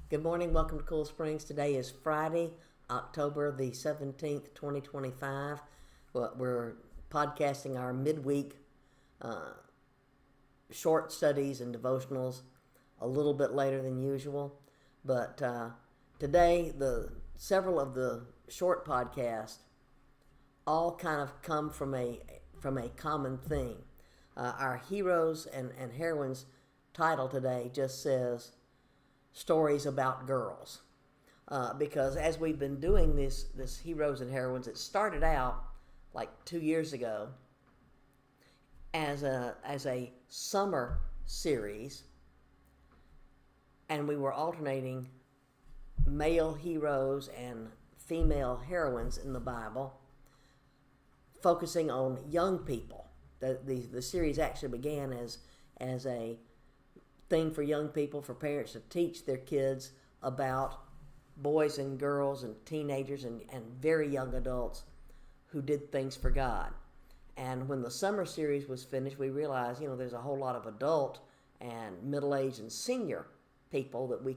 Good morning. Welcome to Cool Springs. Today is Friday, October the 17th, 2025. We're podcasting our midweek short studies and devotionals a little bit later than usual. But today, several of the short podcasts all kind of come from a common theme. Our Heroes and Heroines title today just says stories about girls, because as we've been doing this Heroes and Heroines, it started out like 2 years ago as a summer series, and we were alternating male heroes and female heroines in the Bible, focusing on young people. The series actually began as a thing for young people, for parents to teach their kids about boys and girls and teenagers and very young adults who did things for God. And when the summer series was finished, we realized, there's a whole lot of adult and middle-aged and senior people that we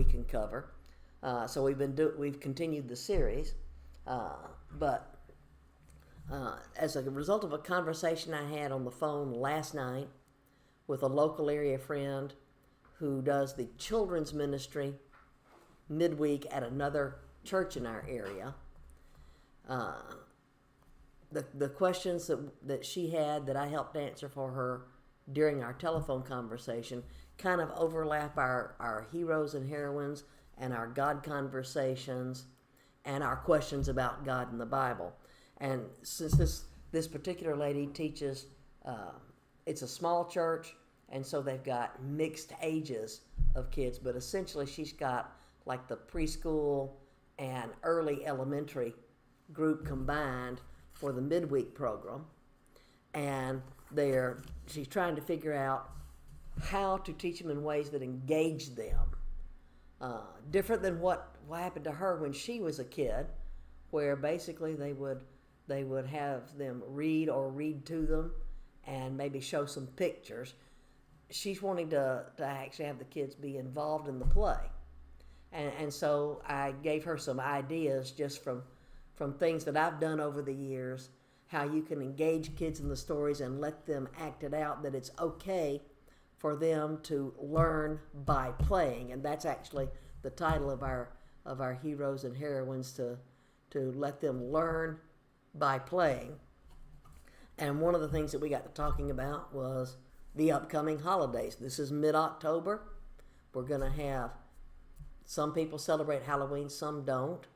can cover. So we've continued the series, but as a result of a conversation I had on the phone last night with a local area friend who does the children's ministry midweek at another church in our area, the questions that she had that I helped answer for her during our telephone conversation kind of overlap our heroes and heroines and our God conversations and our questions about God in the Bible. And since this particular lady teaches, it's a small church, and so they've got mixed ages of kids, but essentially she's got like the preschool and early elementary group combined for the midweek program. And she's trying to figure out how to teach them in ways that engage them. Different than what happened to her when she was a kid, where basically they would have them read or read to them and maybe show some pictures. She's wanting to actually have the kids be involved in the play. And so I gave her some ideas just from things that I've done over the years, how you can engage kids in the stories and let them act it out, that it's okay for them to learn by playing. And that's actually the title of our Heroes and Heroines, to let them learn by playing. And one of the things that we got to talking about was the upcoming holidays. This is mid-October. We're going to have, some people celebrate Halloween, some don't.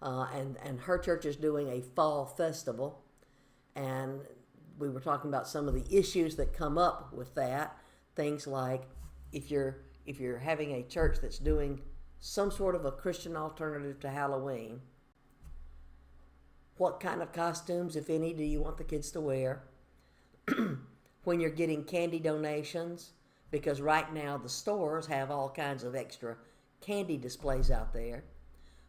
And her church is doing a fall festival. And we were talking about some of the issues that come up with that. Things like if you're having a church that's doing some sort of a Christian alternative to Halloween, what kind of costumes, if any, do you want the kids to wear? When you're getting candy donations, because right now the stores have all kinds of extra candy displays out there,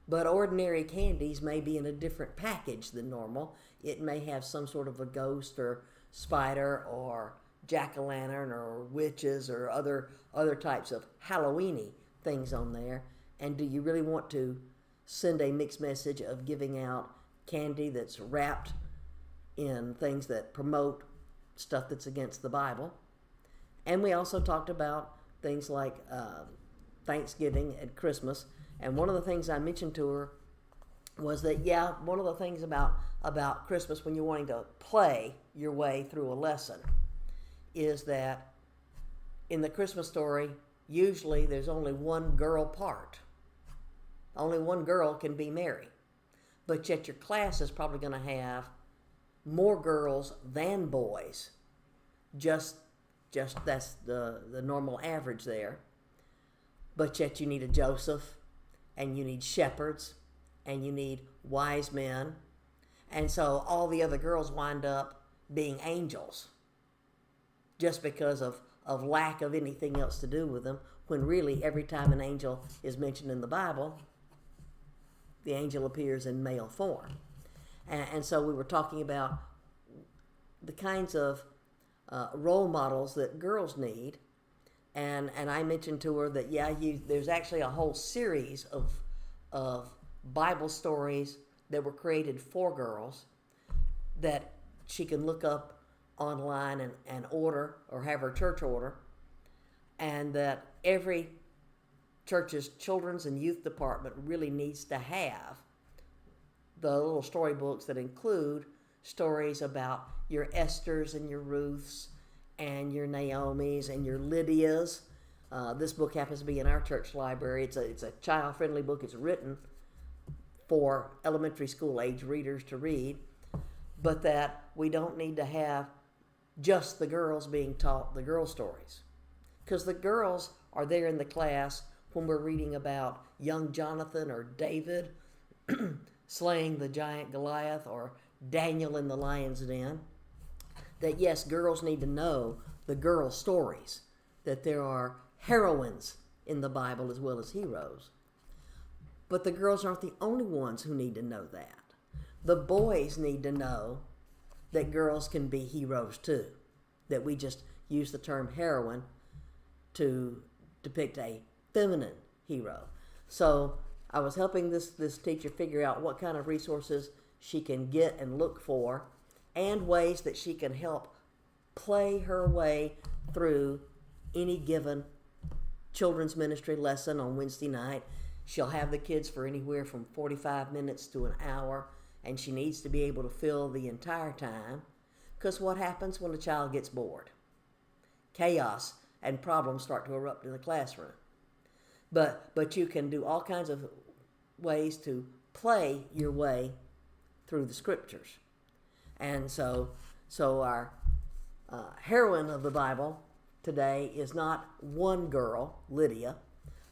but ordinary candies may be in a different package than normal. It may have some sort of a ghost or spider or jack-o'-lantern or witches or other types of Halloween-y things on there. And do you really want to send a mixed message of giving out candy that's wrapped in things that promote stuff that's against the Bible? And we also talked about things like Thanksgiving and Christmas. And one of the things I mentioned to her was that, one of the things about Christmas when you're wanting to play your way through a lesson is that in the Christmas story, usually there's only one girl part. Only one girl can be Mary. But yet your class is probably going to have more girls than boys. Just that's the normal average there. But yet you need a Joseph, and you need shepherds, and you need wise men. And so all the other girls wind up being angels just because of lack of anything else to do with them, when really every time an angel is mentioned in the Bible, the angel appears in male form. And so we were talking about the kinds of role models that girls need And I mentioned to her that there's actually a whole series of Bible stories that were created for girls that she can look up online and order, or have her church order, and that every church's children's and youth department really needs to have the little storybooks that include stories about your Esthers and your Ruths and your Naomis and your Lydias. This book happens to be in our church library. It's a child-friendly book. It's written for elementary school age readers to read, but that we don't need to have just the girls being taught the girl stories, because the girls are there in the class when we're reading about young Jonathan or David slaying the giant Goliath, or Daniel in the lion's den. That yes, girls need to know the girl stories, that there are heroines in the Bible as well as heroes. But the girls aren't the only ones who need to know that. The boys need to know that girls can be heroes too. That we just use the term heroine to depict a feminine hero. So I was helping this teacher figure out what kind of resources she can get and look for, and ways that she can help play her way through any given children's ministry lesson on Wednesday night. She'll have the kids for anywhere from 45 minutes to an hour, and she needs to be able to fill the entire time, because what happens when a child gets bored? Chaos and problems start to erupt in the classroom. But you can do all kinds of ways to play your way through the scriptures. And so our heroine of the Bible today is not one girl, Lydia,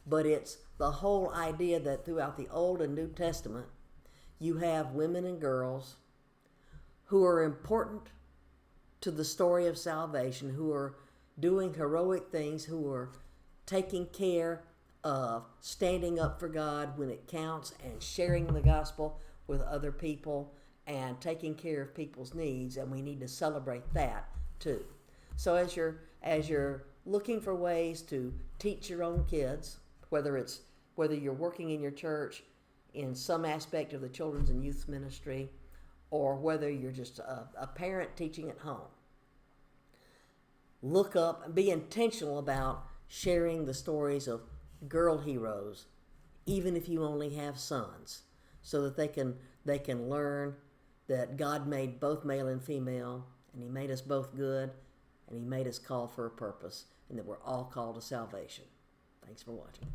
but it's the whole idea that throughout the Old and New Testament, you have women and girls who are important to the story of salvation, who are doing heroic things, who are taking care of standing up for God when it counts, and sharing the gospel with other people, and taking care of people's needs, and we need to celebrate that too. So as you're looking for ways to teach your own kids, whether you're working in your church in some aspect of the children's and youth ministry, or whether you're just a parent teaching at home, look up and be intentional about sharing the stories of girl heroes, even if you only have sons, so that they can learn that God made both male and female, and He made us both good, and He made us called for a purpose, and that we're all called to salvation. Thanks for watching.